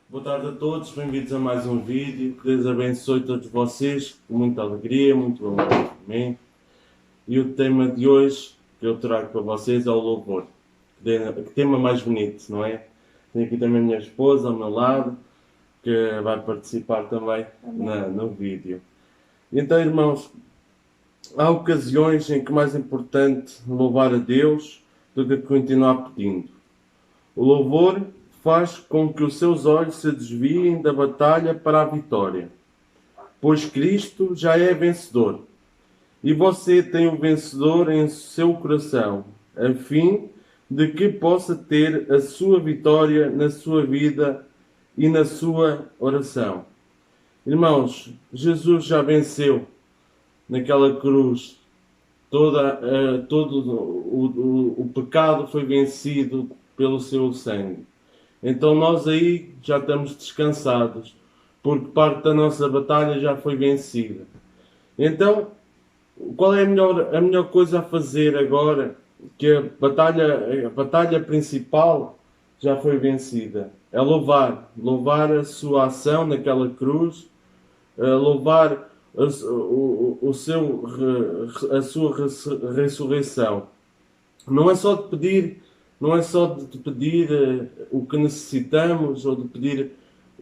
Boa tarde a todos, bem-vindos a mais um vídeo. Que Deus abençoe todos vocês com muita alegria, muito amor também. E o tema de hoje que eu trago para vocês é o louvor. Que tema mais bonito, não é? Tenho aqui também a minha esposa ao meu lado, que vai participar também no vídeo. Então, irmãos, há ocasiões em que é mais importante louvar a Deus do que continuar pedindo. O louvor faz com que os seus olhos se desviem da batalha para a vitória, pois Cristo já é vencedor. E você tem o vencedor em seu coração, a fim de que possa ter a sua vitória na sua vida e na sua oração. Irmãos, Jesus já venceu naquela cruz. Todo o pecado foi vencido pelo seu sangue. Então nós aí já estamos descansados, porque parte da nossa batalha já foi vencida. Então, qual é a melhor coisa a fazer agora que a batalha principal já foi vencida? É louvar a sua ação naquela cruz, louvar a sua ressurreição. Não é só de pedir, o que necessitamos ou de pedir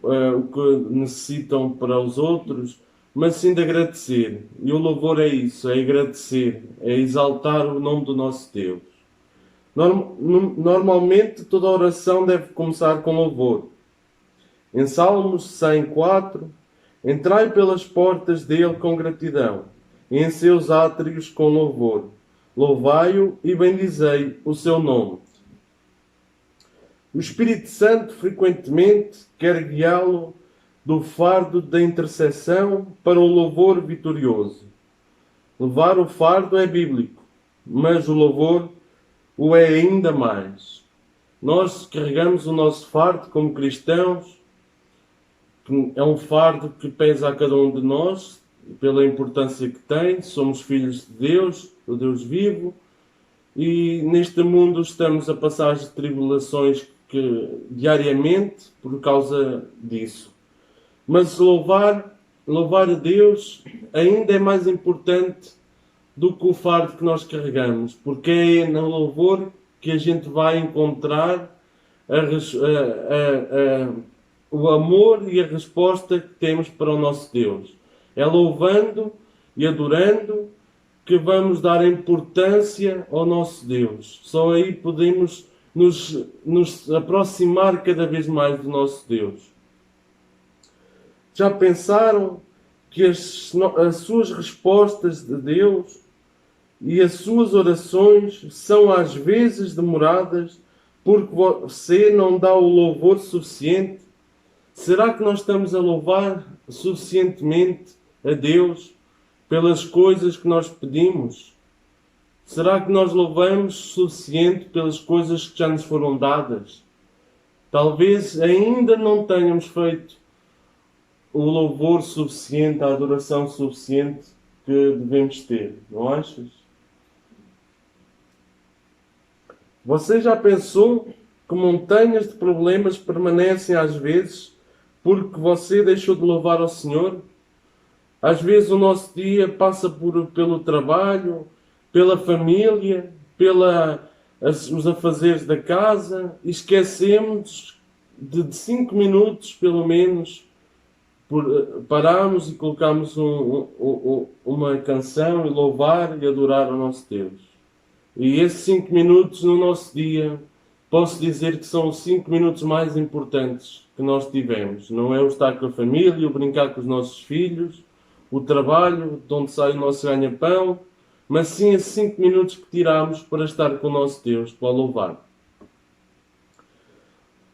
o que necessitam para os outros, mas sim de agradecer. E o louvor é isso, é agradecer, é exaltar o nome do nosso Deus. Normalmente toda oração deve começar com louvor. Em Salmos 104, entrai pelas portas dele com gratidão, e em seus átrios com louvor. Louvai-o e bendizei o seu nome. O Espírito Santo frequentemente quer guiá-lo do fardo da intercessão para o louvor vitorioso. Levar o fardo é bíblico, mas o louvor o é ainda mais. Nós carregamos o nosso fardo como cristãos, é um fardo que pesa a cada um de nós, pela importância que tem. Somos filhos de Deus, do Deus vivo, e neste mundo estamos a passar as tribulações diariamente por causa disso. Mas louvar a Deus ainda é mais importante do que o fardo que nós carregamos, porque é no louvor que a gente vai encontrar o amor e a resposta que temos para o nosso Deus. É louvando e adorando que vamos dar importância ao nosso Deus. Só aí podemos nos aproximar cada vez mais do nosso Deus. Já pensaram que as suas respostas de Deus e as suas orações são às vezes demoradas porque você não dá o louvor suficiente? Será que nós estamos a louvar suficientemente a Deus pelas coisas que nós pedimos? Será que nós louvamos suficiente pelas coisas que já nos foram dadas? Talvez ainda não tenhamos feito o louvor suficiente, a adoração suficiente que devemos ter, não achas? Você já pensou que montanhas de problemas permanecem às vezes porque você deixou de louvar ao Senhor? Às vezes o nosso dia passa pelo trabalho, pela família, os afazeres da casa, e esquecemos de 5 minutos, pelo menos, pararmos e colocarmos uma canção e louvar e adorar ao nosso Deus. E esses 5 minutos no nosso dia, posso dizer que são os 5 minutos mais importantes que nós tivemos. Não é o estar com a família, o brincar com os nossos filhos, o trabalho, de onde sai o nosso ganha-pão, mas sim esses 5 minutos que tiramos para estar com o nosso Deus, para louvar.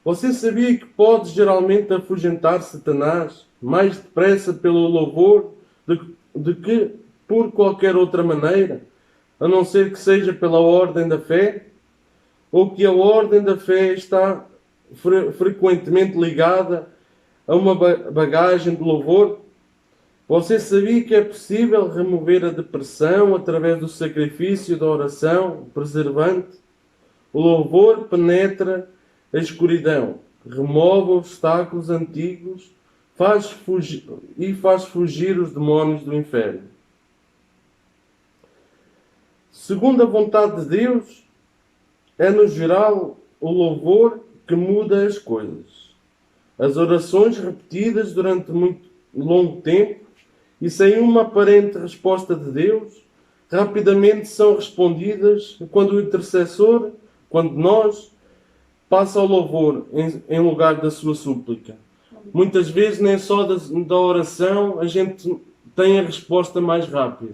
Você sabia que pode geralmente afugentar Satanás mais depressa pelo louvor do que por qualquer outra maneira, a não ser que seja pela ordem da fé? Ou que a ordem da fé está frequentemente ligada a uma bagagem de louvor? Você sabia que é possível remover a depressão através do sacrifício da oração preservante? O louvor penetra a escuridão remove obstáculos antigos, faz fugir os demónios do inferno. Segundo a vontade de Deus, é no geral o louvor que muda as coisas. As orações repetidas durante muito longo tempo e sem uma aparente resposta de Deus, rapidamente são respondidas quando o intercessor, quando nós, passa ao louvor em lugar da sua súplica. Muitas vezes nem só da oração a gente tem a resposta mais rápida.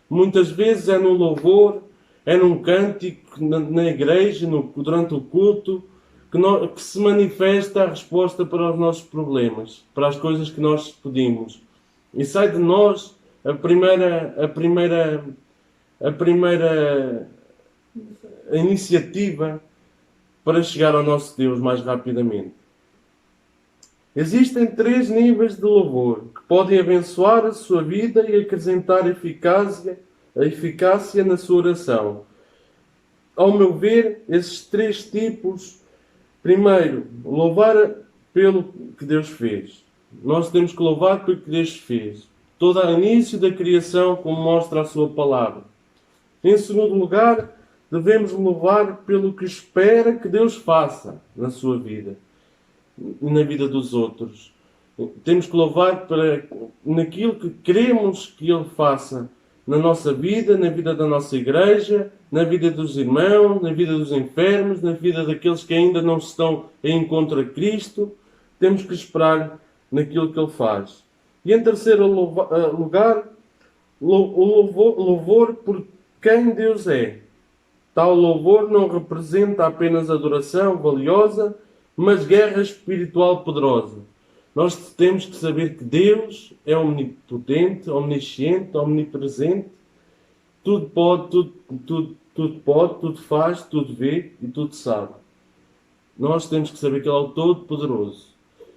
Muitas vezes é no louvor, é num cântico, na igreja, durante o culto, que se manifesta a resposta para os nossos problemas, para as coisas que nós pedimos. E sai de nós a primeira iniciativa para chegar ao nosso Deus mais rapidamente. Existem 3 níveis de louvor que podem abençoar a sua vida e acrescentar eficácia na sua oração. Ao meu ver, esses 3 tipos, primeiro, louvar pelo que Deus fez. Nós temos que louvar pelo que Deus fez. Todo o início da criação, como mostra a sua palavra. Em segundo lugar, devemos louvar pelo que espera que Deus faça na sua vida e na vida dos outros. Temos que louvar naquilo que queremos que Ele faça na nossa vida, na vida da nossa igreja, na vida dos irmãos, na vida dos enfermos, na vida daqueles que ainda não estão em encontro a Cristo. Temos que esperar naquilo que Ele faz. E em terceiro lugar, o louvor por quem Deus é. Tal louvor não representa apenas adoração valiosa, mas guerra espiritual poderosa. Nós temos que saber que Deus é omnipotente, omnisciente, omnipresente. Tudo pode, tudo faz, tudo vê e tudo sabe. Nós temos que saber que Ele é o Todo-Poderoso.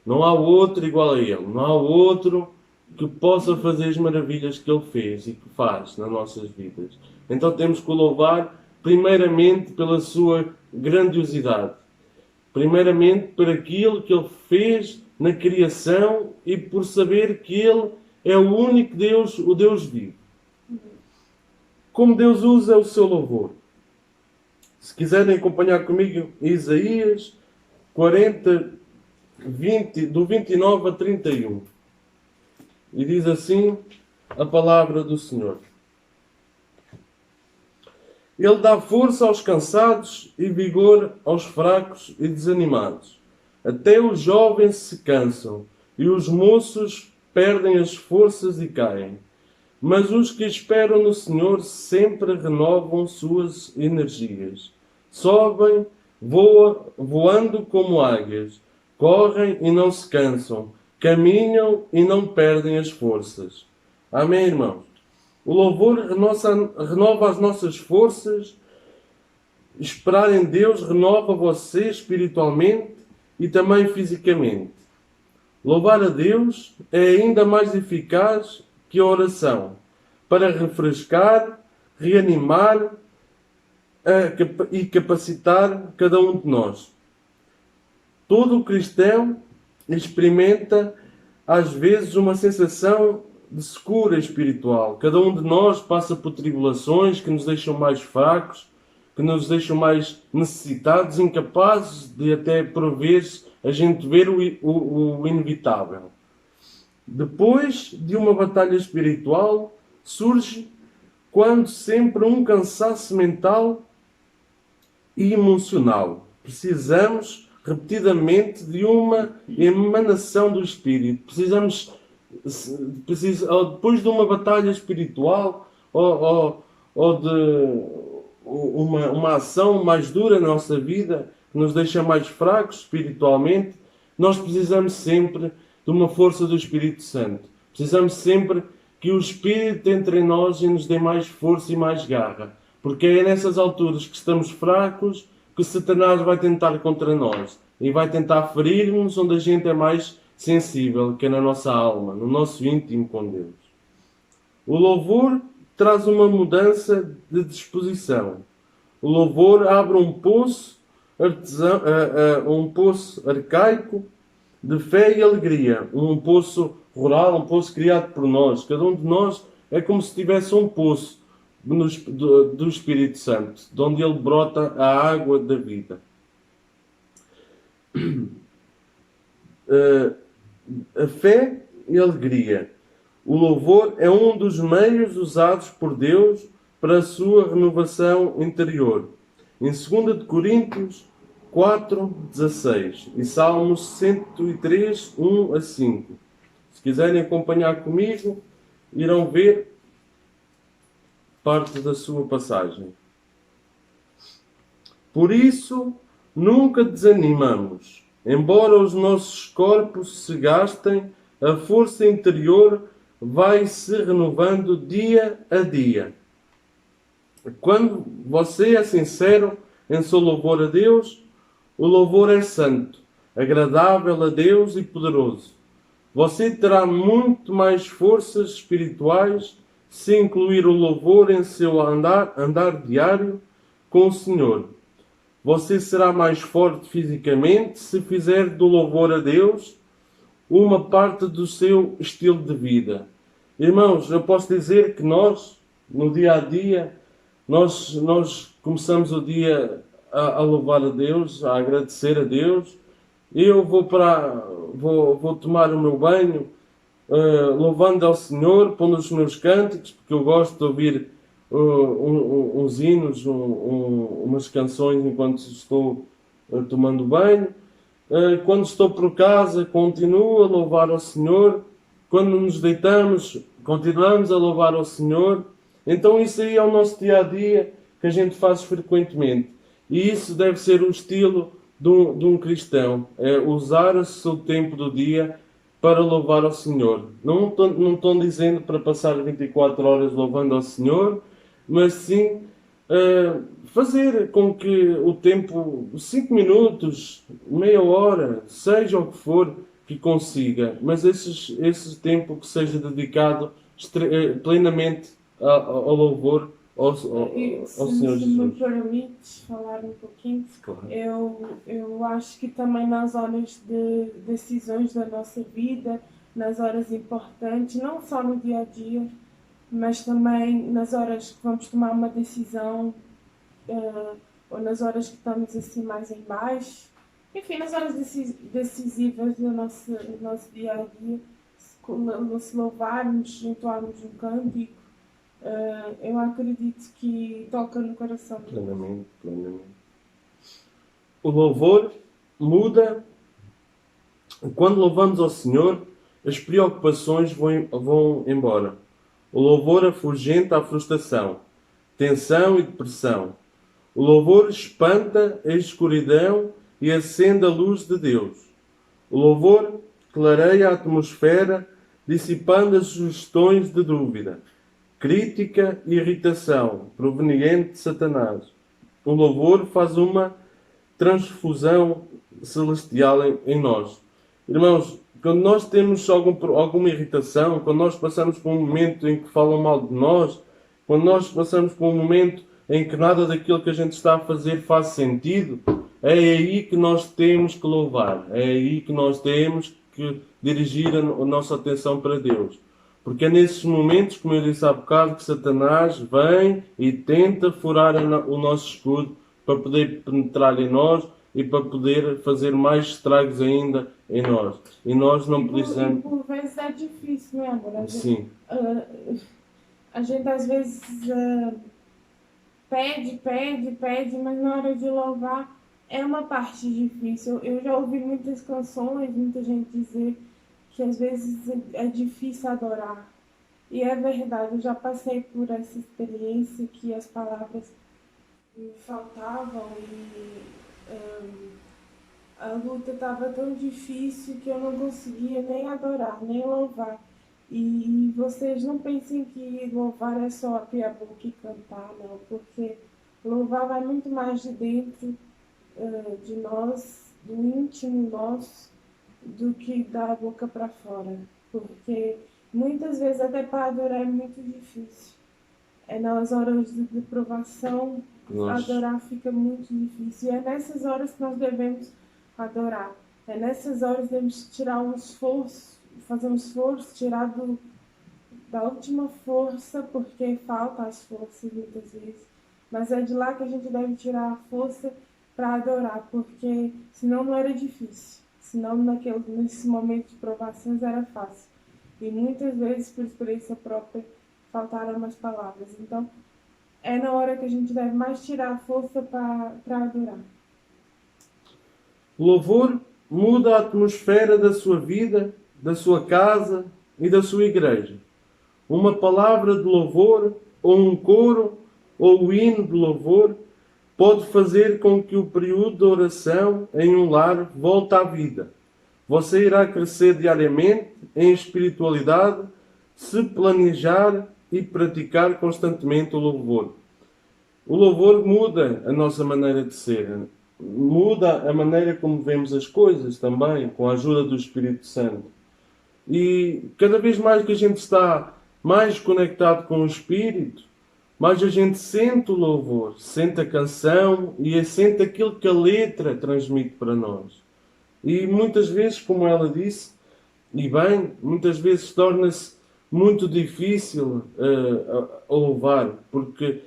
Não há outro igual a Ele. Não há outro que possa fazer as maravilhas que Ele fez e que faz nas nossas vidas. Então temos que o louvar primeiramente pela sua grandiosidade. Primeiramente por aquilo que Ele fez na criação e por saber que Ele é o único Deus, o Deus vivo. Como Deus usa o seu louvor. Se quiserem acompanhar comigo Isaías 40, do 29 a 31. E diz assim a palavra do Senhor. Ele dá força aos cansados e vigor aos fracos e desanimados. Até os jovens se cansam e os moços perdem as forças e caem. Mas os que esperam no Senhor sempre renovam suas energias. Sobem, voando como águias. Correm e não se cansam. Caminham e não perdem as forças. Amém, irmãos? O louvor renova as nossas forças. Esperar em Deus renova você espiritualmente e também fisicamente. Louvar a Deus é ainda mais eficaz que a oração para refrescar, reanimar e capacitar cada um de nós. Todo cristão experimenta às vezes uma sensação de secura espiritual. Cada um de nós passa por tribulações que nos deixam mais fracos, que nos deixam mais necessitados, incapazes de até por vezes a gente ver o inevitável. Depois de uma batalha espiritual surge quando sempre um cansaço mental e emocional. Precisamos repetidamente de uma emanação do Espírito. Depois de uma batalha espiritual ou de uma ação mais dura na nossa vida, que nos deixa mais fracos espiritualmente, nós precisamos sempre de uma força do Espírito Santo. Precisamos sempre que o Espírito entre em nós e nos dê mais força e mais garra. Porque é nessas alturas que estamos fracos que o Satanás vai tentar contra nós e vai tentar ferir-nos onde a gente é mais sensível, que é na nossa alma, no nosso íntimo com Deus. O louvor traz uma mudança de disposição. O louvor abre um poço um poço arcaico de fé e alegria, um poço rural, um poço criado por nós. Cada um de nós é como se tivesse um poço do Espírito Santo, de onde ele brota a água da vida. A fé e a alegria. O louvor é um dos meios usados por Deus para a sua renovação interior. Em 2 de Coríntios 4:16 e Salmos 103, 1 a 5. Se quiserem acompanhar comigo, irão ver parte da sua passagem. Por isso, nunca desanimamos. Embora os nossos corpos se gastem, a força interior vai se renovando dia a dia. Quando você é sincero em seu louvor a Deus, o louvor é santo, agradável a Deus e poderoso. Você terá muito mais forças espirituais se incluir o louvor em seu andar diário com o Senhor. Você será mais forte fisicamente se fizer do louvor a Deus uma parte do seu estilo de vida. Irmãos, eu posso dizer que nós, no dia a dia, nós começamos o dia a louvar a Deus, a agradecer a Deus. Eu vou tomar o meu banho, louvando ao Senhor, pondo os meus cânticos, porque eu gosto de ouvir uns hinos, umas canções enquanto estou tomando banho. Quando estou por casa, continuo a louvar ao Senhor. Quando nos deitamos, continuamos a louvar ao Senhor. Então isso aí é o nosso dia-a-dia que a gente faz frequentemente. E isso deve ser o estilo de um cristão. É usar o seu tempo do dia para louvar ao Senhor. Não estou dizendo para passar 24 horas louvando ao Senhor, mas sim fazer com que o tempo, 5 minutos, meia hora, seja o que for, que consiga, mas esse tempo que seja dedicado plenamente ao louvor ao Senhor Se me Jesus. permites falar um pouquinho, Claro. eu acho que também nas horas de decisões da nossa vida, nas horas importantes, não só no dia a dia, mas também nas horas que vamos tomar uma decisão, ou nas horas que estamos assim mais em baixo, enfim, nas horas decisivas do nosso dia a dia, se louvarmos, entoarmos um cântico, eu acredito que toca no coração. Plenamente, plenamente. O louvor muda. Quando louvamos ao Senhor, as preocupações vão embora. O louvor afugenta a frustração, tensão e depressão. O louvor espanta a escuridão e acende a luz de Deus. O louvor clareia a atmosfera, dissipando as sugestões de dúvida, crítica e irritação proveniente de Satanás. O louvor faz uma transfusão celestial em nós. Irmãos, quando nós temos alguma irritação, quando nós passamos por um momento em que falam mal de nós, quando nós passamos por um momento em que nada daquilo que a gente está a fazer faz sentido, é aí que nós temos que louvar, é aí que nós temos que dirigir a nossa atenção para Deus. Porque é nesses momentos, como eu disse há bocado, que Satanás vem e tenta furar o nosso escudo para poder penetrar em nós e para poder fazer mais estragos ainda em nós. E nós não precisamos. Por vezes é difícil, não é, amor? Sim. A gente às vezes pede, mas na hora de louvar é uma parte difícil. Eu já ouvi muitas canções, muita gente dizer que às vezes é difícil adorar. E é verdade, eu já passei por essa experiência que as palavras me faltavam e a luta estava tão difícil que eu não conseguia nem adorar, nem louvar. E vocês não pensem que louvar é só abrir a boca e cantar, não, porque louvar vai muito mais de dentro de nós, do íntimo nosso, do que da boca para fora. Porque muitas vezes até para adorar é muito difícil. É nas horas de provação Nós... adorar fica muito difícil. E é nessas horas que nós devemos adorar. É nessas horas que devemos tirar um esforço, fazer um esforço, tirar da última força, porque falta as forças muitas vezes. Mas é de lá que a gente deve tirar a força para adorar, porque senão não era difícil. Senão nesse momento de provações era fácil. E muitas vezes, por experiência própria, faltaram as palavras. Então, é na hora que a gente deve mais tirar a força para adorar. O louvor muda a atmosfera da sua vida, da sua casa e da sua igreja. Uma palavra de louvor, ou um coro, ou o hino de louvor, pode fazer com que o período de oração em um lar volte à vida. Você irá crescer diariamente em espiritualidade se planejar e praticar constantemente o louvor. O louvor muda a nossa maneira de ser, muda a maneira como vemos as coisas também, com a ajuda do Espírito Santo. E cada vez mais que a gente está mais conectado com o Espírito, mais a gente sente o louvor, sente a canção e sente aquilo que a letra transmite para nós. E muitas vezes, como ela disse, e bem, muitas vezes torna-se muito difícil a louvar, porque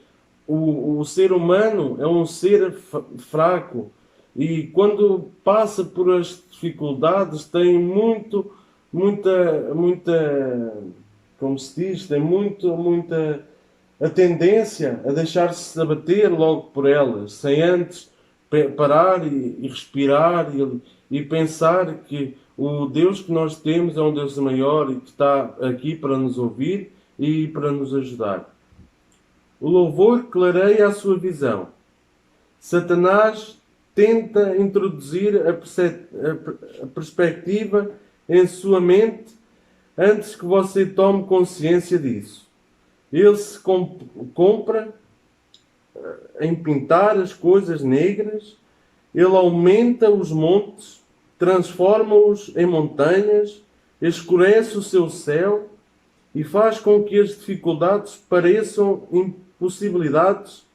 o ser humano é um ser fraco e quando passa por as dificuldades tem muita, como se diz, tem muita a tendência a deixar-se abater logo por elas, sem antes parar e respirar e pensar que o Deus que nós temos é um Deus maior e que está aqui para nos ouvir e para nos ajudar. O louvor clareia a sua visão. Satanás tenta introduzir a perspectiva em sua mente antes que você tome consciência disso. Ele se compra em pintar as coisas negras, ele aumenta os montes, transforma-os em montanhas, escurece o seu céu e faz com que as dificuldades pareçam impossibilidades.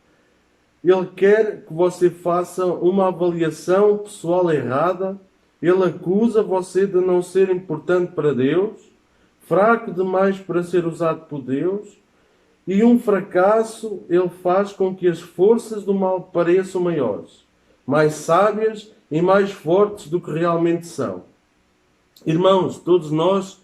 Ele quer que você faça uma avaliação pessoal errada. Ele acusa você de não ser importante para Deus, fraco demais para ser usado por Deus. E um fracasso ele faz com que as forças do mal pareçam maiores, mais sábias e mais fortes do que realmente são. Irmãos, todos nós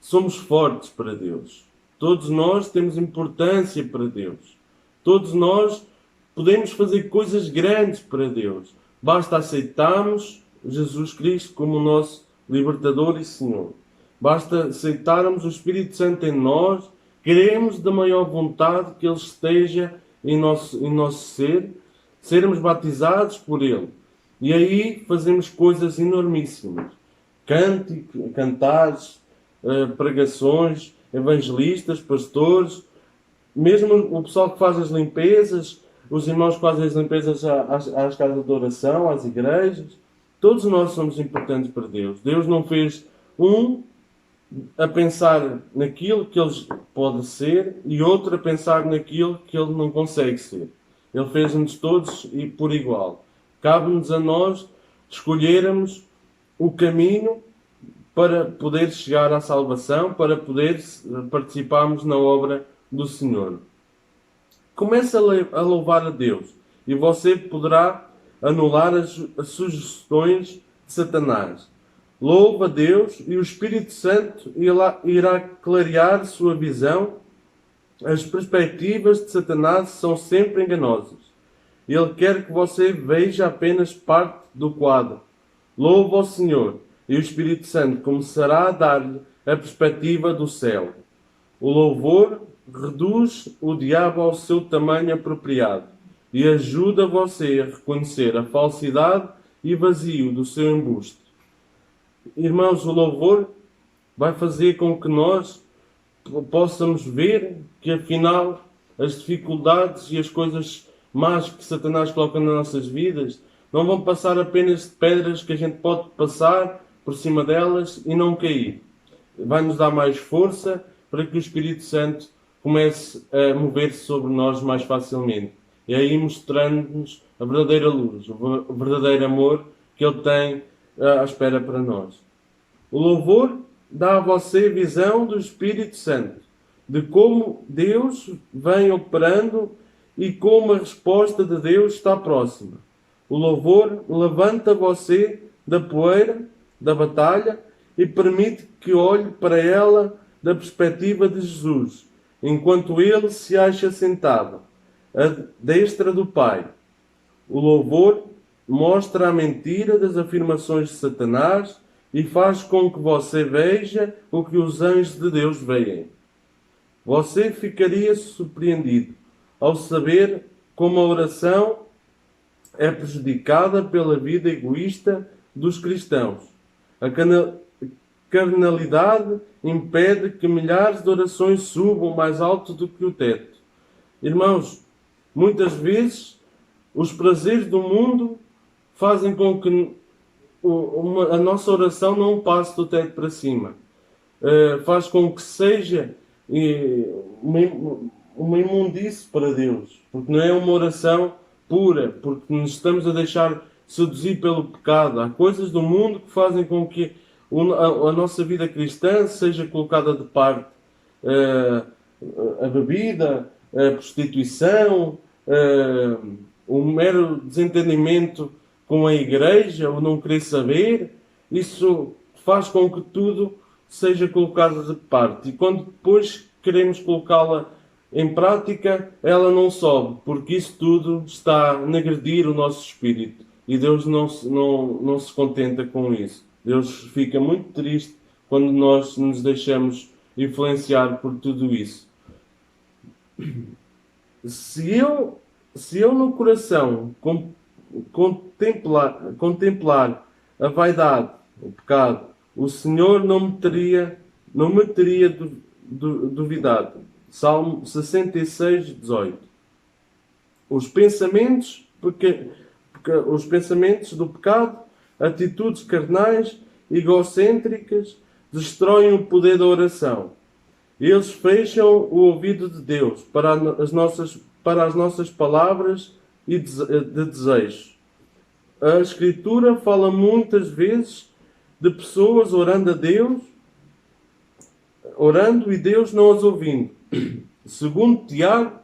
somos fortes para Deus. Todos nós temos importância para Deus. Todos nós podemos fazer coisas grandes para Deus. Basta aceitarmos Jesus Cristo como o nosso libertador e Senhor. Basta aceitarmos o Espírito Santo em nós. Queremos da maior vontade que Ele esteja em nosso ser, sermos batizados por Ele. E aí fazemos coisas enormíssimas. Cantares, pregações, evangelistas, pastores, mesmo o pessoal que faz as limpezas, os irmãos que fazem as limpezas às casas de oração, às igrejas. Todos nós somos importantes para Deus. Deus não fez a pensar naquilo que ele pode ser e outro a pensar naquilo que ele não consegue ser. Ele fez-nos todos e por igual. Cabe-nos a nós escolhermos o caminho para poder chegar à salvação, para poder participarmos na obra do Senhor. Comece a louvar a Deus e você poderá anular as sugestões de Satanás. Louva a Deus e o Espírito Santo irá clarear sua visão. As perspectivas de Satanás são sempre enganosas. Ele quer que você veja apenas parte do quadro. Louva ao Senhor e o Espírito Santo começará a dar-lhe a perspectiva do céu. O louvor reduz o diabo ao seu tamanho apropriado e ajuda você a reconhecer a falsidade e vazio do seu embuste. Irmãos, o louvor vai fazer com que nós possamos ver que afinal as dificuldades e as coisas más que Satanás coloca nas nossas vidas não vão passar apenas de pedras que a gente pode passar por cima delas e não cair. Vai nos dar mais força para que o Espírito Santo comece a mover-se sobre nós mais facilmente. E aí mostrando-nos a verdadeira luz, o verdadeiro amor que Ele tem à espera para nós. O louvor dá a você visão do Espírito Santo, de como Deus vem operando e como a resposta de Deus está próxima. O louvor levanta você da poeira, da batalha, e permite que olhe para ela da perspectiva de Jesus, enquanto ele se acha sentado à destra do Pai. O louvor mostra a mentira das afirmações de Satanás e faz com que você veja o que os anjos de Deus veem. Você ficaria surpreendido ao saber como a oração é prejudicada pela vida egoísta dos cristãos. A carnalidade impede que milhares de orações subam mais alto do que o teto. Irmãos, muitas vezes os prazeres do mundo fazem com que a nossa oração não passe do teto para cima. Faz com que seja uma imundície para Deus, porque não é uma oração pura, porque nos estamos a deixar seduzir pelo pecado. Há coisas do mundo que fazem com que a nossa vida cristã seja colocada de parte. A bebida, a prostituição, o mero desentendimento com a igreja, o não querer saber, isso faz com que tudo seja colocado de parte. E quando depois queremos colocá-la em prática, ela não sobe, porque isso tudo está a agredir o nosso espírito. E Deus não se contenta com isso. Deus fica muito triste quando nós nos deixamos influenciar por tudo isso. Se eu no coração contemplar a vaidade, o pecado, o Senhor não me teria duvidado. Salmo 66, 18. Os pensamentos do pecado, atitudes carnais, egocêntricas, destroem o poder da oração. Eles fecham o ouvido de Deus para as nossas palavras e de desejos. A Escritura fala muitas vezes de pessoas orando a Deus, orando e Deus não as ouvindo. Segundo Tiago,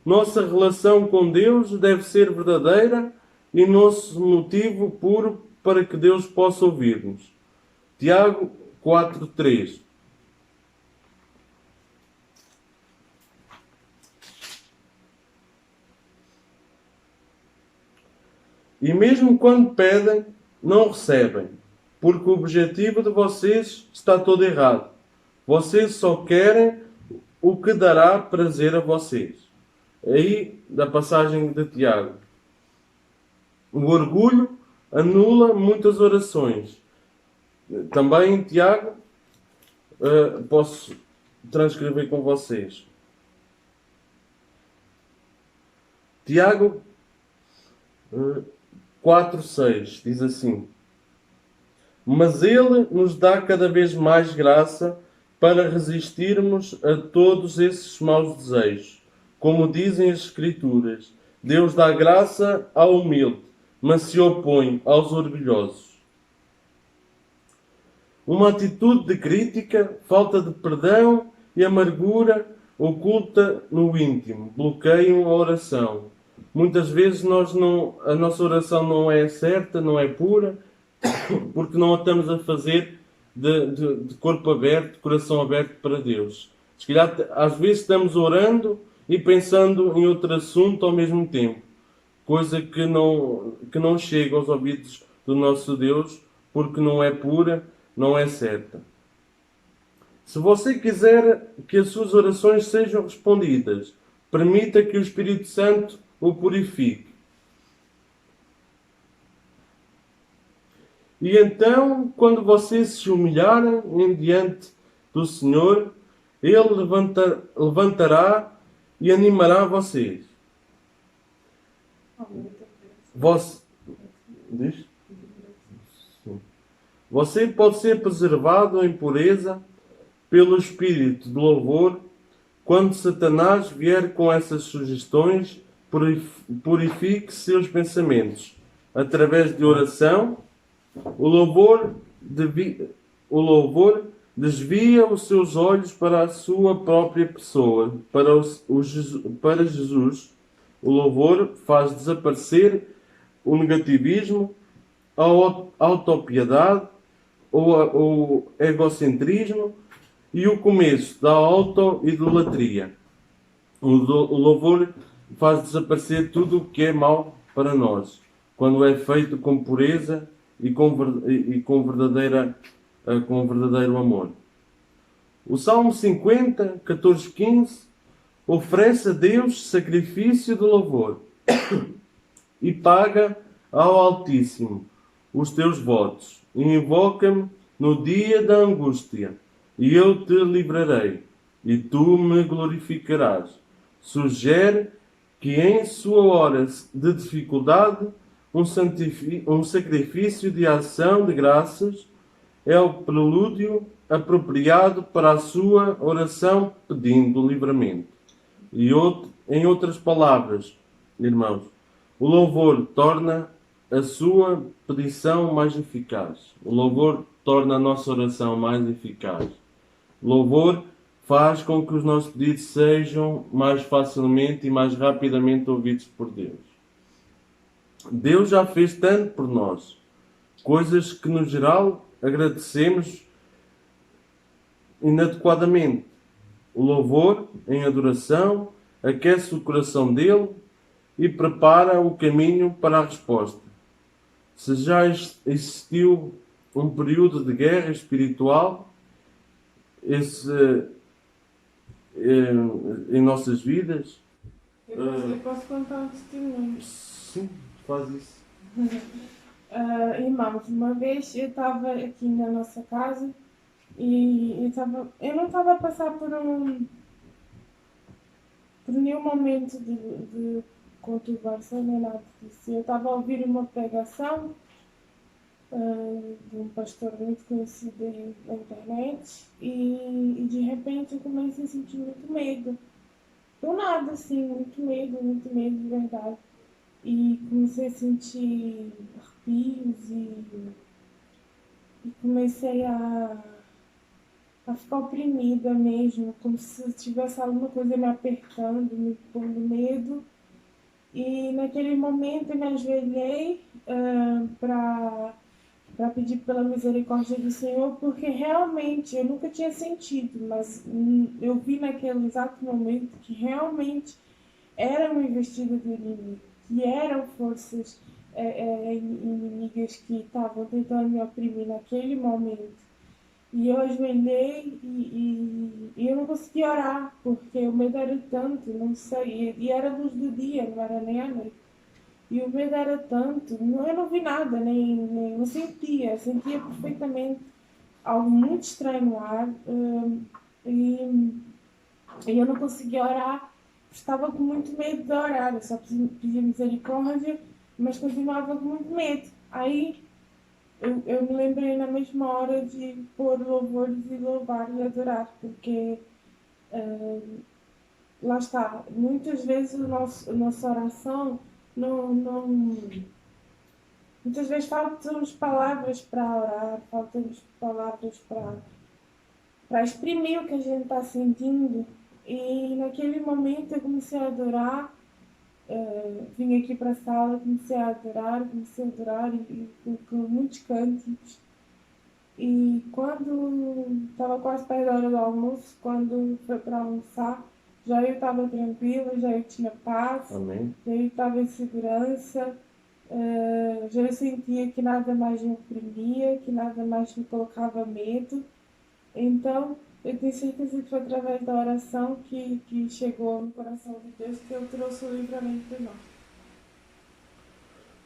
nossa relação com Deus deve ser verdadeira e nosso motivo puro para que Deus possa ouvir-nos. Tiago 4:3. E mesmo quando pedem, não recebem, porque o objetivo de vocês está todo errado. Vocês só querem o que dará prazer a vocês. Aí, da passagem de Tiago. O orgulho anula muitas orações. Também em Tiago, posso transcrever com vocês. Tiago 4:6 diz assim: mas Ele nos dá cada vez mais graça para resistirmos a todos esses maus desejos. Como dizem as Escrituras, Deus dá graça ao humilde, mas se opõe aos orgulhosos. Uma atitude de crítica, falta de perdão e amargura oculta no íntimo bloqueiam a oração. Muitas vezes a nossa oração não é certa, não é pura, porque não a estamos a fazer de corpo aberto, de coração aberto para Deus. Se calhar, às vezes estamos orando e pensando em outro assunto ao mesmo tempo. Coisa que não chega aos ouvidos do nosso Deus, porque não é pura, não é certa. Se você quiser que as suas orações sejam respondidas, permita que o Espírito Santo o purifique. E então, quando vocês se humilharem em diante do Senhor, Ele levantará e animará vocês. Você pode ser preservado em pureza pelo espírito de louvor quando Satanás vier com essas sugestões purifique seus pensamentos. Através de oração, o louvor desvia os seus olhos para a sua própria pessoa, para Jesus. O louvor faz desaparecer o negativismo, a autopiedade, o egocentrismo e o começo da auto-idolatria. O louvor faz desaparecer tudo o que é mau para nós, quando é feito com pureza e com verdadeiro amor. O Salmo 50, 14, 15 oferece a Deus sacrifício de louvor e paga ao Altíssimo os teus votos. Invoca-me no dia da angústia, e eu te livrarei, e tu me glorificarás. Sugere que em sua hora de dificuldade um sacrifício de ação de graças é o prelúdio apropriado para a sua oração pedindo livramento. E em outras palavras, irmãos, o louvor torna a sua petição mais eficaz. O louvor torna a nossa oração mais eficaz. O louvor faz com que os nossos pedidos sejam mais facilmente e mais rapidamente ouvidos por Deus. Deus já fez tanto por nós, coisas que no geral agradecemos inadequadamente. O louvor, em adoração, aquece o coração dele e prepara o caminho para a resposta. Se já existiu um período de guerra espiritual em nossas vidas... Eu posso contar um testemunho? Sim, faz isso. Irmãos, uma vez eu estava aqui na nossa casa e eu não estava a passar por nenhum momento de conturbação nem nada disso. Eu estava a ouvir uma pregação de um pastor muito conhecido na internet e de repente eu comecei a sentir muito medo. Do nada, assim, muito medo de verdade. E comecei a sentir arrepios e comecei a ficar oprimida mesmo, como se tivesse alguma coisa me apertando, me pondo medo. E naquele momento eu me ajoelhei para pedir pela misericórdia do Senhor, porque realmente eu nunca tinha sentido, mas eu vi naquele exato momento que realmente era uma investida do inimigo, que eram forças inimigas que estavam tentando me oprimir naquele momento. E eu ajoelhei e eu não conseguia orar, porque o medo era tanto, não sei, e era luz do dia, não era nem a noite. E o medo era tanto, eu não vi nada, nem não sentia perfeitamente algo muito estranho no ar, e eu não conseguia orar, estava com muito medo de orar, eu só pedia misericórdia, mas continuava com muito medo. Aí eu me lembrei na mesma hora de pôr louvores e louvar e adorar, porque lá está, muitas vezes a nossa oração muitas vezes faltam palavras para orar, faltam palavras para exprimir o que a gente está sentindo. E naquele momento eu comecei a adorar, vim aqui para a sala, comecei a adorar e com muitos cânticos. E quando estava quase perto da hora do almoço, quando foi para almoçar, já eu estava tranquila, já eu tinha paz. Amém. Já eu estava em segurança, já eu sentia que nada mais me oprimia, que nada mais me colocava medo. Então, eu tenho certeza que foi através da oração que chegou no coração de Deus que eu trouxe o livramento para nós.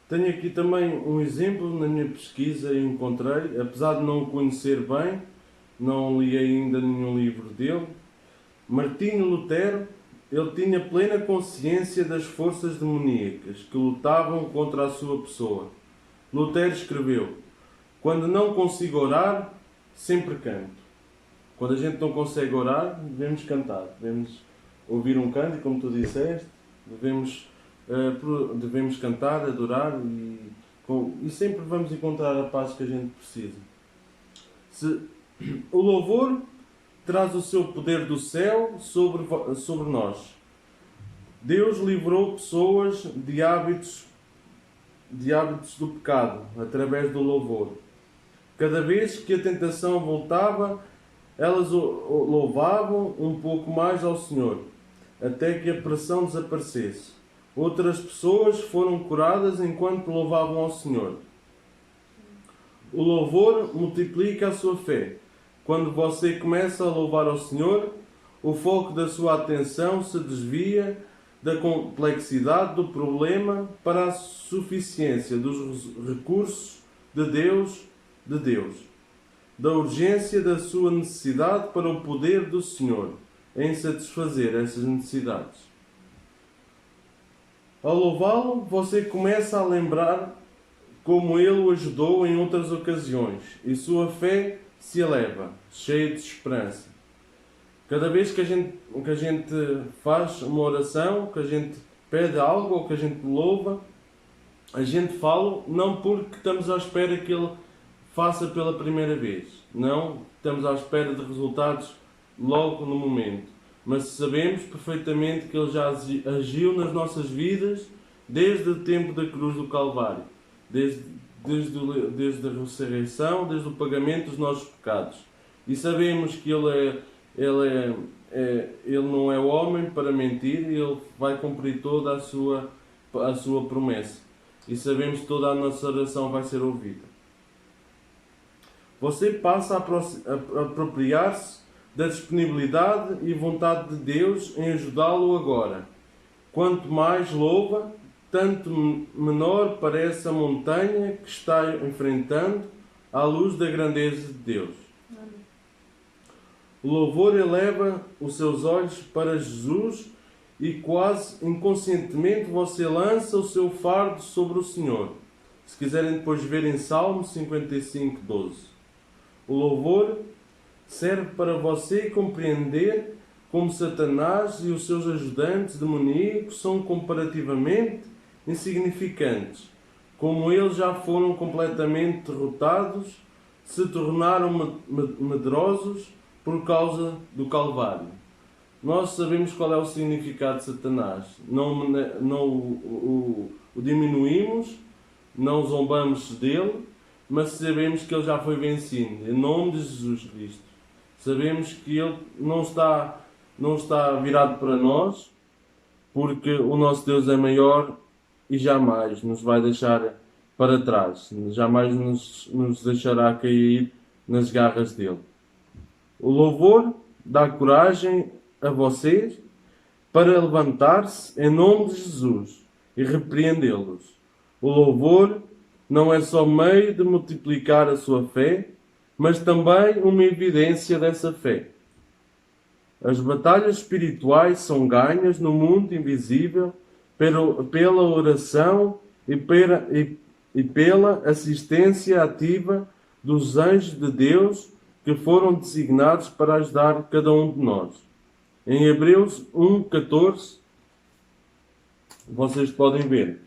Tenho aqui também um exemplo na minha pesquisa e encontrei, apesar de não o conhecer bem, não li ainda nenhum livro dele. Martinho Lutero, ele tinha plena consciência das forças demoníacas que lutavam contra a sua pessoa. Lutero escreveu: quando não consigo orar, sempre canto. Quando a gente não consegue orar, devemos cantar, devemos ouvir um canto, como tu disseste, devemos devemos cantar, adorar e sempre vamos encontrar a paz que a gente precisa. O louvor traz o seu poder do céu sobre nós. Deus livrou pessoas de hábitos do pecado através do louvor. Cada vez que a tentação voltava, elas louvavam um pouco mais ao Senhor, até que a pressão desaparecesse. Outras pessoas foram curadas enquanto louvavam ao Senhor. O louvor multiplica a sua fé. Quando você começa a louvar ao Senhor, o foco da sua atenção se desvia da complexidade do problema para a suficiência dos recursos de Deus, da urgência da sua necessidade para o poder do Senhor em satisfazer essas necessidades. Ao louvá-lo, você começa a lembrar como ele o ajudou em outras ocasiões e sua fé se eleva, cheia de esperança. Cada vez que a gente faz uma oração, que a gente pede algo ou que a gente louva, a gente fala não porque estamos à espera que ele faça pela primeira vez. Não estamos à espera de resultados logo no momento. Mas sabemos perfeitamente que ele já agiu nas nossas vidas desde o tempo da cruz do Calvário. Desde a ressurreição, desde o pagamento dos nossos pecados. E sabemos que ele não é homem para mentir e ele vai cumprir toda a sua promessa. E sabemos que toda a nossa oração vai ser ouvida. Você passa a apropriar-se da disponibilidade e vontade de Deus em ajudá-lo agora. Quanto mais louva, tanto menor parece a montanha que está enfrentando à luz da grandeza de Deus. Amém. O louvor eleva os seus olhos para Jesus e quase inconscientemente você lança o seu fardo sobre o Senhor. Se quiserem depois ver em Salmo 55, 12. O louvor serve para você compreender como Satanás e os seus ajudantes demoníacos são comparativamente insignificantes, como eles já foram completamente derrotados, se tornaram medrosos por causa do Calvário. Nós sabemos qual é o significado de Satanás. Não o diminuímos, não zombamos dele, mas sabemos que ele já foi vencido, em nome de Jesus Cristo. Sabemos que ele não está virado para nós, porque o nosso Deus é maior e jamais nos vai deixar para trás, jamais nos deixará cair nas garras dele. O louvor dá coragem a vocês para levantar-se em nome de Jesus e repreendê-los. O louvor não é só meio de multiplicar a sua fé, mas também uma evidência dessa fé. As batalhas espirituais são ganhas no mundo invisível pela oração e pela assistência ativa dos anjos de Deus que foram designados para ajudar cada um de nós. Em Hebreus 1:14, vocês podem ver.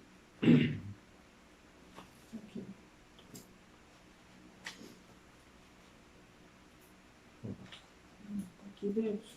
Hebreus?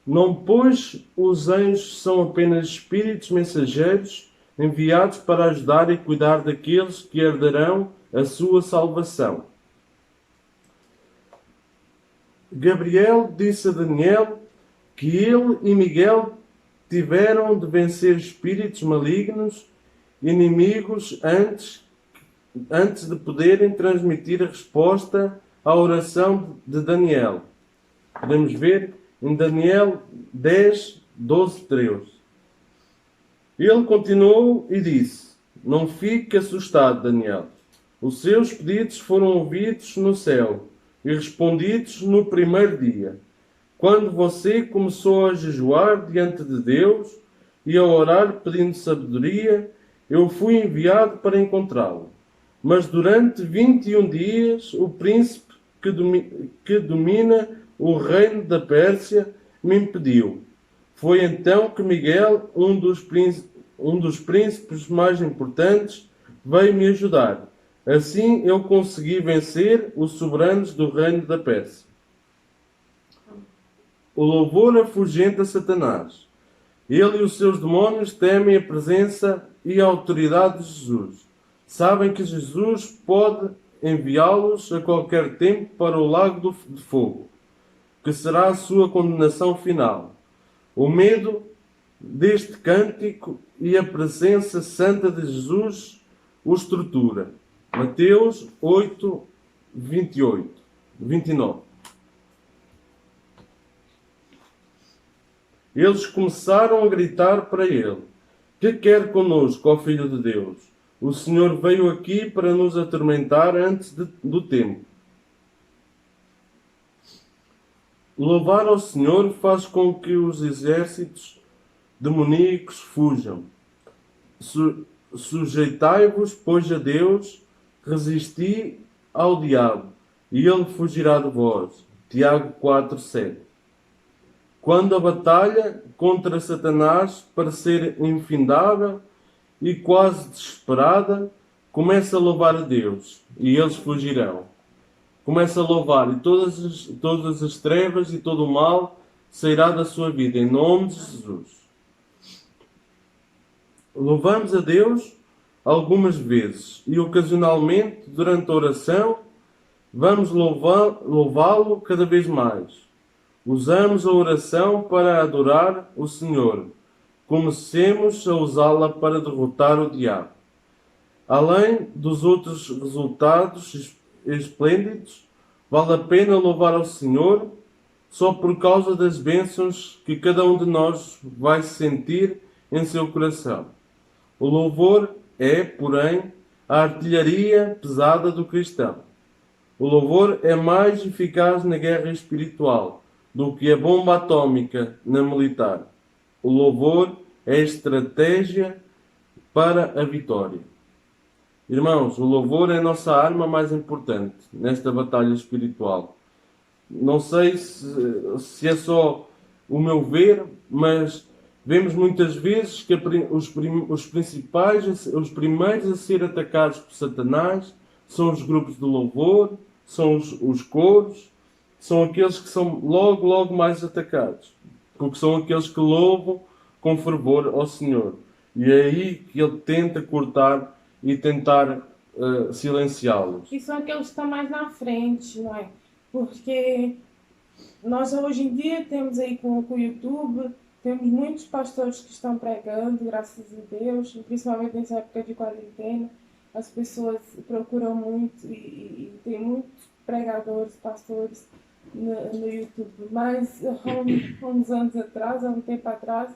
Não, pois os anjos são apenas espíritos mensageiros enviados para ajudar e cuidar daqueles que herdarão a sua salvação. Gabriel disse a Daniel que ele e Miguel tiveram de vencer espíritos malignos, inimigos, antes de poderem transmitir a resposta à oração de Daniel. Podemos ver em Daniel 10, 12, 13. Ele continuou e disse: Não fique assustado, Daniel. Os seus pedidos foram ouvidos no céu e respondidos no primeiro dia. Quando você começou a jejuar diante de Deus, e a orar pedindo sabedoria, eu fui enviado para encontrá-lo. Mas durante 21 dias, o príncipe que domina o reino da Pérsia me impediu. Foi então que Miguel, um dos príncipes mais importantes, veio me ajudar. Assim eu consegui vencer os soberanos do reino da Pérsia. O louvor afugenta Satanás. Ele e os seus demónios temem a presença e a autoridade de Jesus. Sabem que Jesus pode enviá-los a qualquer tempo para o lago de fogo, que será a sua condenação final. O medo deste cântico e a presença santa de Jesus os tortura. Mateus 8, 29. Eles começaram a gritar para ele: Que quer conosco, ó Filho de Deus? O Senhor veio aqui para nos atormentar antes do tempo. Louvar ao Senhor faz com que os exércitos demoníacos fujam. Sujeitai-vos, pois, a Deus, resisti ao diabo, e ele fugirá de vós. Tiago 4:7. Quando a batalha contra Satanás parecer infindável e quase desesperada, começa a louvar a Deus, e eles fugirão. Começa a louvar, e todas as trevas e todo o mal sairá da sua vida, em nome de Jesus. Louvamos a Deus algumas vezes e ocasionalmente, durante a oração, vamos louvá-lo cada vez mais. Usamos a oração para adorar o Senhor. Comecemos a usá-la para derrotar o diabo. Além dos outros resultados esplêndidos, vale a pena louvar ao Senhor só por causa das bênçãos que cada um de nós vai sentir em seu coração. O louvor é, porém, a artilharia pesada do cristão. O louvor é mais eficaz na guerra espiritual do que a bomba atômica na militar. O louvor é a estratégia para a vitória. Irmãos, o louvor é a nossa arma mais importante nesta batalha espiritual. Não sei se é só o meu ver, mas vemos muitas vezes que os primeiros a ser atacados por Satanás são os grupos de louvor, são os coros, são aqueles que são logo mais atacados, porque são aqueles que louvam com fervor ao Senhor. E é aí que ele tenta cortar e tentar silenciá-los. E são aqueles que estão mais na frente, não é? Porque nós hoje em dia temos aí com o YouTube, temos muitos pastores que estão pregando, graças a Deus, principalmente nessa época de quarentena. As pessoas procuram muito e tem muitos pregadores, pastores no YouTube. Mas há uns anos atrás, há um tempo atrás,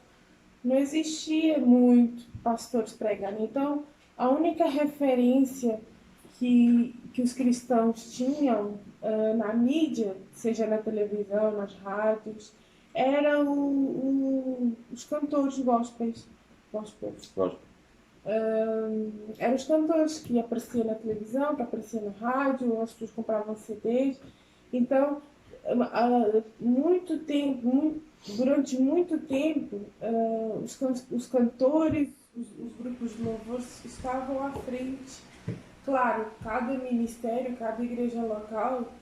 não existia muito pastores pregando. Então, a única referência que os cristãos tinham na mídia, seja na televisão, nas rádios, eram os cantores gospels. Eram os cantores que apareciam na televisão, que apareciam na rádio, as pessoas compravam CDs. Então, durante muito tempo, os cantores, os grupos de louvor estavam à frente. Claro, cada ministério, cada igreja local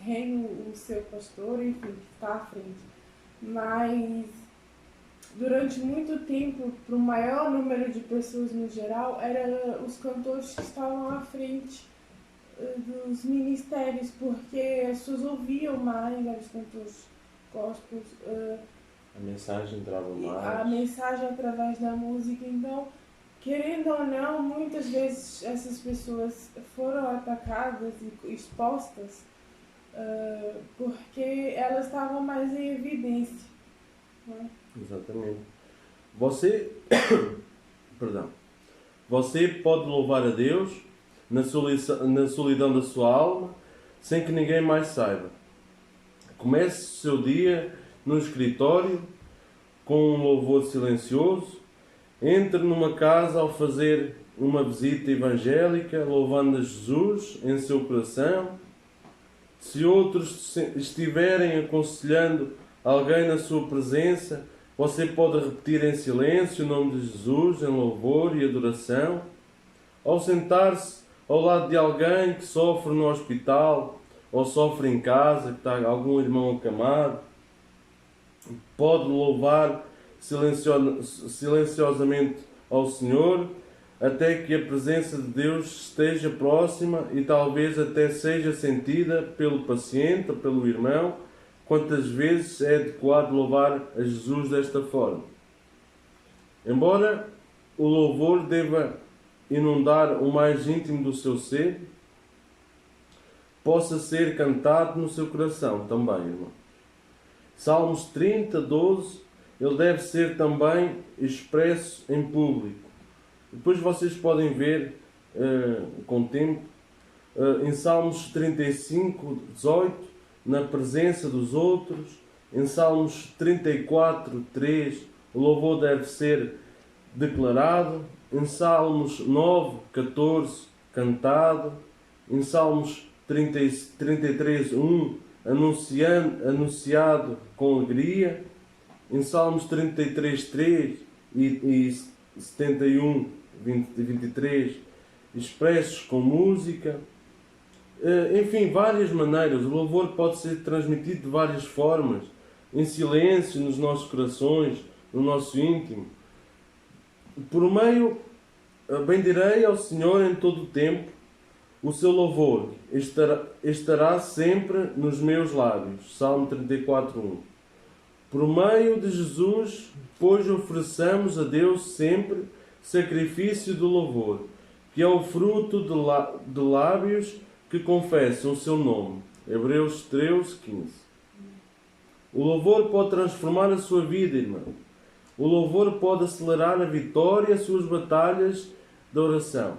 tem o seu pastor, enfim, que está à frente. Mas durante muito tempo, para o maior número de pessoas no geral, eram os cantores que estavam à frente dos ministérios, porque as pessoas ouviam mais os cantores gospels. A mensagem entrava mais. A mensagem através da música. Então, querendo ou não, muitas vezes essas pessoas foram atacadas e expostas porque elas estavam mais em evidência. Né? Exatamente. Você pode louvar a Deus na solidão da sua alma, sem que ninguém mais saiba. Comece o seu dia no escritório com um louvor silencioso. Entre numa casa ao fazer uma visita evangélica, louvando a Jesus em seu coração. Se outros estiverem aconselhando alguém na sua presença, você pode repetir em silêncio o nome de Jesus, em louvor e adoração. Ao sentar-se ao lado de alguém que sofre no hospital ou sofre em casa, que está algum irmão acamado, pode louvar silenciosamente ao Senhor, até que a presença de Deus esteja próxima e talvez até seja sentida pelo paciente ou pelo irmão. Quantas vezes é adequado louvar a Jesus desta forma? Embora o louvor deva inundar o mais íntimo do seu ser, possa ser cantado no seu coração também, irmão. Salmos 30, 12, ele deve ser também expresso em público. Depois vocês podem ver com o tempo, em Salmos 35, 18, na presença dos outros. Em Salmos 34, 3, o louvor deve ser declarado. Em Salmos 9, 14, cantado. Em Salmos 33, 1, anunciado com alegria. Em Salmos 33, 3 e 71, 23, expressos com música. Enfim, várias maneiras. O louvor pode ser transmitido de várias formas. Em silêncio, nos nossos corações, no nosso íntimo. Por meio, bendirei ao Senhor em todo o tempo. O seu louvor estará sempre nos meus lábios. Salmo 34, 1. Por meio de Jesus, pois ofereçamos a Deus sempre sacrifício de louvor, que é o fruto de lábios que confessam o seu nome. Hebreus 13, 15. O louvor pode transformar a sua vida, irmão. O louvor pode acelerar a vitória e as suas batalhas de oração.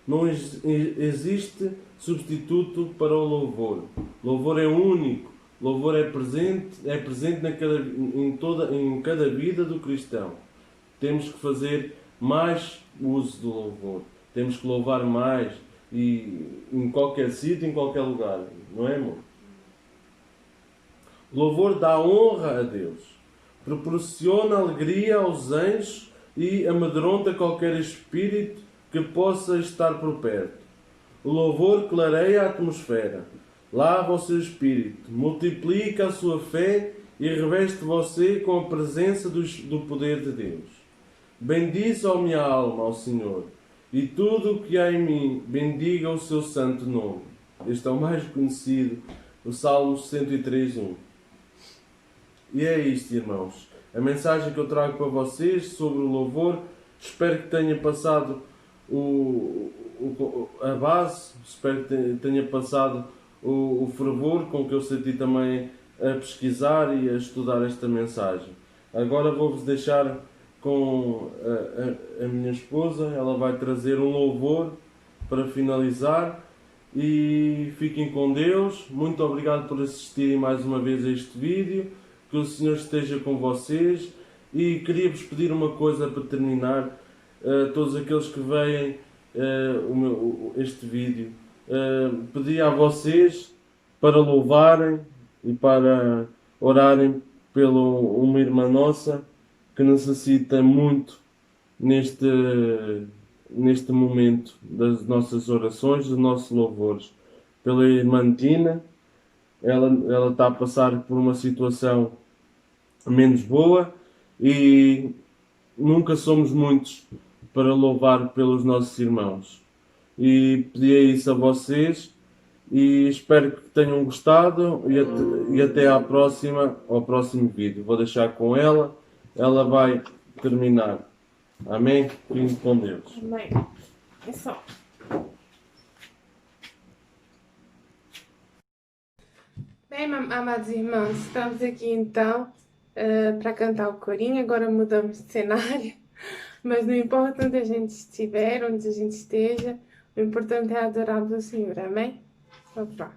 Não existe substituto para o louvor. Louvor é único. Louvor é presente em cada vida do cristão. Temos que fazer mais uso do louvor. Temos que louvar mais e em qualquer sítio, em qualquer lugar. Não é, amor? Louvor dá honra a Deus. Proporciona alegria aos anjos e amedronta qualquer espírito que possa estar por perto. O louvor clareia a atmosfera. Lava o seu espírito, multiplica a sua fé e reveste você com a presença do poder de Deus. Bendize, ó minha alma, ao Senhor, e tudo o que há em mim, bendiga o seu santo nome. Este é o mais conhecido, o Salmo 103, 1. E é isto, irmãos. A mensagem que eu trago para vocês sobre o louvor. Espero que tenha passado a base, espero que tenha passado o fervor com que eu senti também a pesquisar e a estudar esta mensagem. Agora vou-vos deixar com a minha esposa. Ela vai trazer um louvor para finalizar e fiquem com Deus. Muito obrigado por assistirem mais uma vez a este vídeo. Que o Senhor esteja com vocês. E queria-vos pedir uma coisa para terminar. Todos aqueles que veem este vídeo, pedi a vocês para louvarem e para orarem pela uma irmã nossa que necessita muito neste momento das nossas orações, dos nossos louvores. Pela irmã Tina, ela está a passar por uma situação menos boa e nunca somos muitos para louvar pelos nossos irmãos. E pedi isso a vocês e espero que tenham gostado e até ao próximo vídeo. Vou deixar com ela vai terminar. Amém? Fiquem com Deus. Amém. É só. Bem, amados irmãos, estamos aqui então para cantar o corinho. Agora mudamos de cenário, mas não importa onde a gente estiver, onde a gente esteja, o importante é adorarmos o Senhor. Amém? Vamos lá.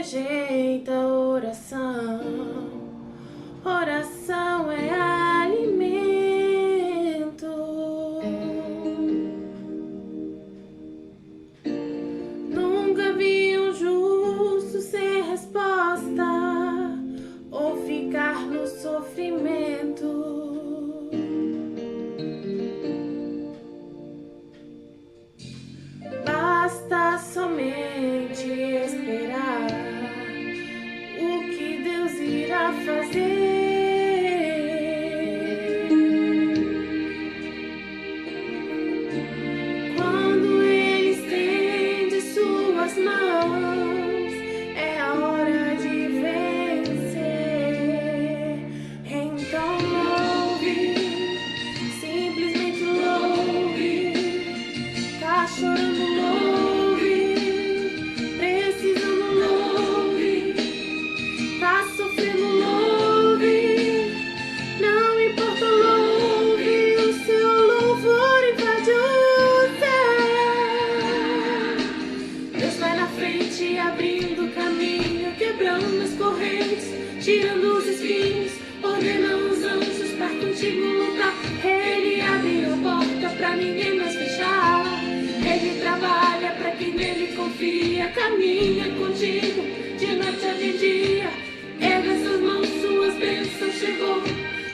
rejeita a oração. Oração é alimento. Nunca vi um justo sem resposta ou ficar no sofrimento. Basta somente esperar o que Deus irá fazer. Quando Ele estende suas mãos, é a hora de vencer. Então louve, simplesmente louve. Tá chorando, louve. Precisando, louve. Tá sofrendo, louve. Não importa, louve. O seu louvor invade o céu. Deus vai na frente, abrindo caminho, quebrando as correntes, tirando os espinhos, ordena os anjos pra contigo lutar. Ele abre a porta pra ninguém mais fechar. Ele trabalha pra quem nele confia, caminha contigo de noite a de dia. Erga suas mãos, suas bênçãos chegou.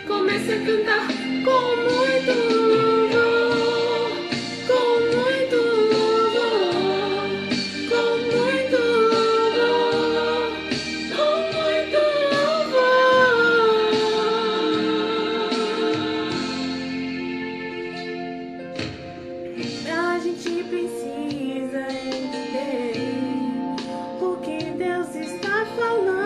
Comece a cantar com muito louvor, com muito louvor, com muito louvor, com muito louvor. A gente precisa entender o que Deus está falando.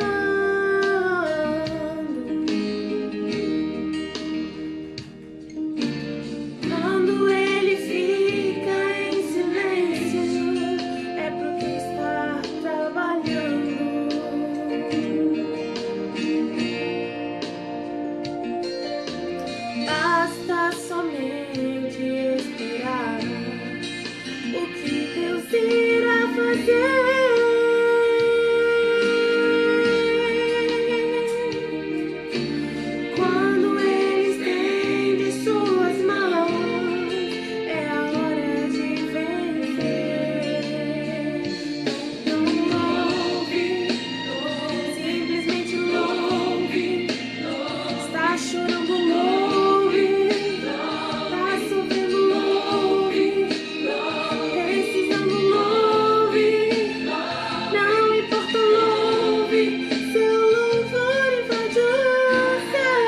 Quando Ele fica em silêncio, é porque está trabalhando. Basta somente esperar o que Deus irá fazer. Quando Ele estende suas mãos, é a hora de vencer. Então louve, simplesmente louve. Está chorando, louve. Tá sofrendo, louve. Precisando, louve. Não importa, louve. Seu louvor invade o céu.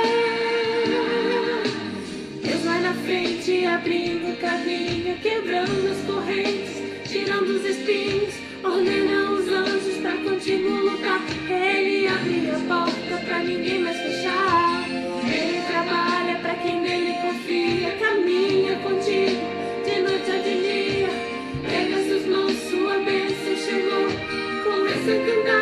Deus vai na frente, abrindo caminho, quebrando as correntes, tirando os espinhos, ordena os anjos pra contigo lutar. Ele abre a porta pra ninguém mais fechar. Ele trabalha pra quem nele confia, caminha contigo de noite a de dia. Pega suas mãos, sua bênção chegou. Começa a cantar